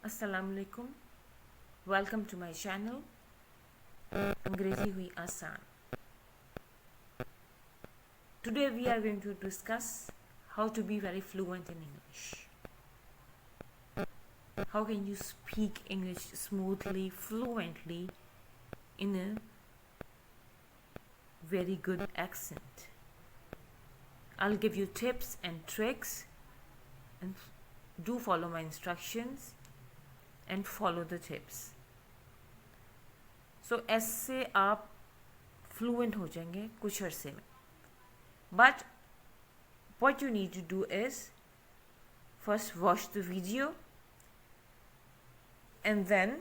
अस्सलाम वालेकुम. Welcome to my channel अंग्रेजी हुई आसान. Today we are going to discuss how to be very fluent in English. How can you speak English smoothly, fluently, in a very good accent? I'll give you tips and tricks, and do follow my instructions and follow the tips. So ऐसे आप fluent हो जाएंगे कुछ अरसे में. But what you need to do is first watch the video and then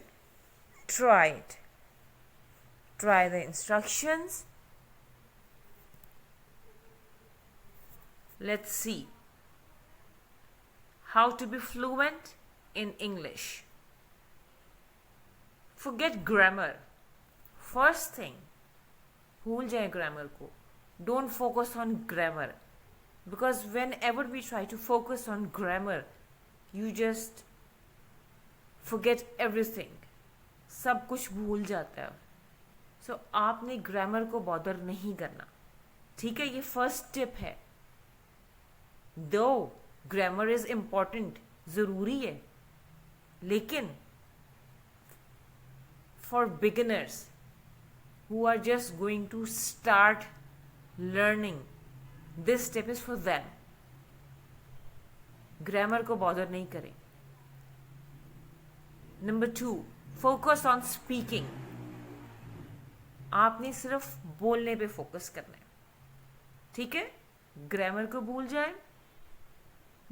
try it. Try the instructions. Let's see how to be fluent in English. Forget grammar. First thing, भूल जाए grammar को. Don't focus on grammar, because whenever we try to focus on grammar, you just forget everything. सब कुछ भूल जाता है. So आपने grammar को bother नहीं करना. ठीक है, ये first tip है. Though grammar is important, ज़रूरी है, लेकिन for beginners who are just going to start learning, this step is for them. Grammar को बॉदर नहीं करें. Number 2, focus on speaking. आपने सिर्फ बोलने पे फोकस करना है. ठीक है, ग्रामर को भूल जाए,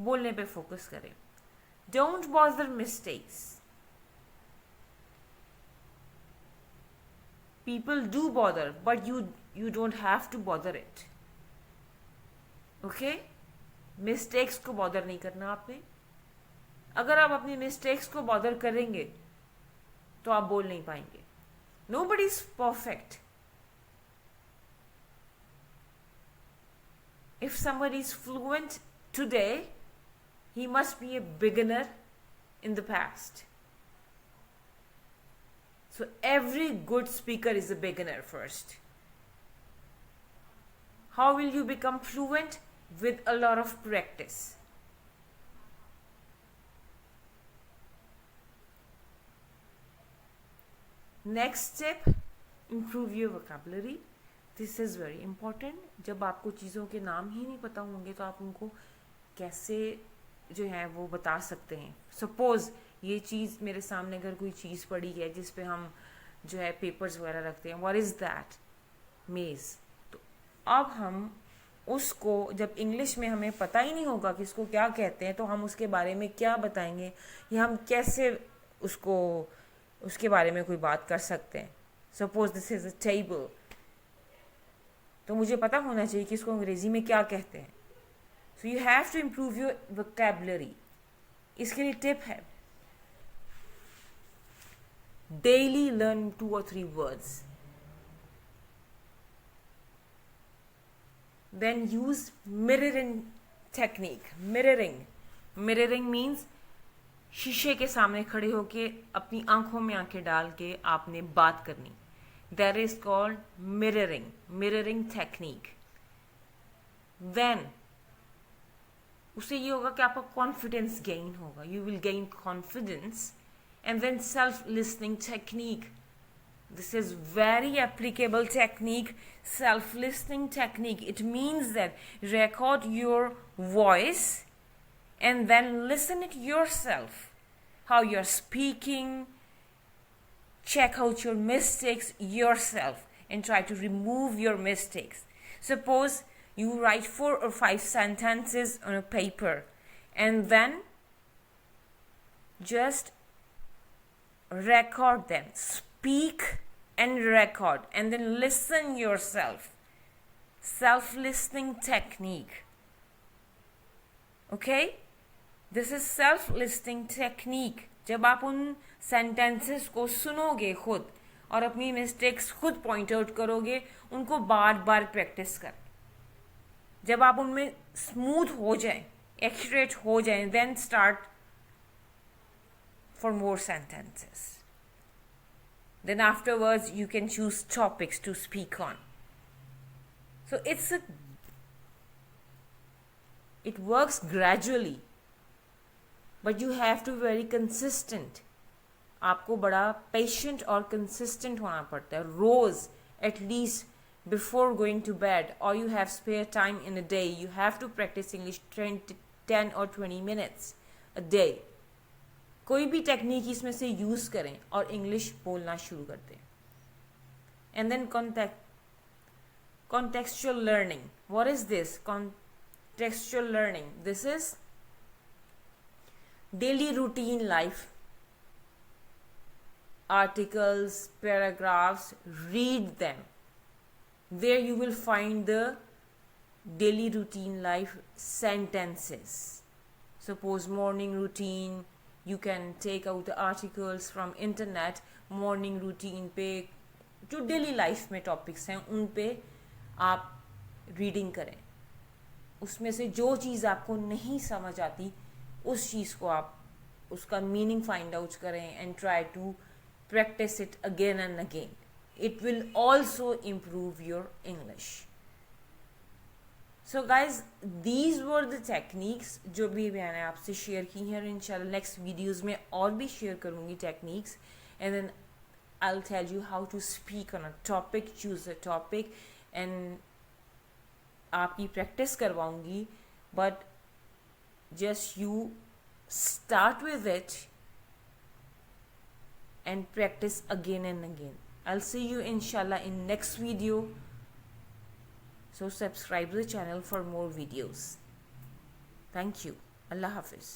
बोलने पे फोकस करें. Don't bother mistakes. People do bother, but you don't have to bother it. Okay? Mistakes को bother नहीं करना आपने. अगर आप अपनी mistakes को bother करेंगे तो आप बोल नहीं पाएंगे. Nobody is perfect. If somebody is fluent today, he must be a beginner in the past. So every good speaker is a beginner first. How will you become fluent? With a lot of practice. Next step, improve your vocabulary. This is very important. जब आपको चीज़ों के नाम ही नहीं पता होंगे तो आप उनको कैसे जो है वो बता सकते हैं. Suppose ये चीज़ मेरे सामने अगर कोई चीज़ पड़ी है जिस पे हम जो है पेपर्स वगैरह रखते हैं, व्हाट इज़ दैट? मेज़. तो अब हम उसको जब इंग्लिश में हमें पता ही नहीं होगा कि इसको क्या कहते हैं, तो हम उसके बारे में क्या बताएंगे या हम कैसे उसको उसके बारे में कोई बात कर सकते हैं. Suppose this is a table, तो मुझे पता होना चाहिए कि इसको अंग्रेज़ी में क्या कहते हैं. So you have to improve your vocabulary. इसके लिए टिप है, daily learn 2 or 3 words. Then use mirroring technique. Mirroring means शीशे के सामने खड़े होके अपनी आंखों में आंखें डाल के आपने बात करनी. That is called mirroring technique. Then उससे ये होगा कि आपका कॉन्फिडेंस गेन होगा. You will gain confidence. And then self-listening technique. This is very applicable technique. Self-listening technique. It means that record your voice and then listen it yourself. How you're speaking. Check out your mistakes yourself and try to remove your mistakes. Suppose you write 4 or 5 sentences on a paper and then just record them. Speak and record and then listen yourself. Self-listening technique. Okay? This is self-listening technique. जब आप उन sentences को सुनोगे खुद और अपनी mistakes खुद point out करोगे, उनको बार बार practice कर. जब आप उनमें smooth हो जाए, accurate हो जाए, then start for more sentences. Then afterwards, you can choose topics to speak on. So it works gradually, but you have to be very consistent. आपको बड़ा patient और consistent होना पड़ता है. रोज at least before going to bed, or you have spare time in a day, you have to practice English 10 or 20 minutes a day. कोई भी technique इसमें से यूज़ करें और इंग्लिश बोलना शुरू कर दें. And then contextual learning. What is this? Contextual learning. This is daily routine life. Articles, paragraphs, read them. There you will find the daily routine life sentences. Suppose morning routine, you can take out the articles from internet. Morning routine पे जो daily life में topics हैं उन पे आप reading करें. उसमें से जो चीज़ आपको नहीं समझ आती उस चीज़ को आप उसका मीनिंग फाइंड आउट करें and try to practice it again and again. It will also improve your English. So guys, these were the techniques जो भी मैंने आपसे शेयर की हैं. इंशाल्लाह नेक्स्ट वीडियोस में और भी शेयर करूँगी techniques, and then I'll tell you how to speak on a topic, choose a topic, and आपकी practice करवाऊँगी. But just you start with it and practice again and again. I'll see you inshallah in next video. So subscribe to the channel for more videos. Thank you. Allah Hafiz.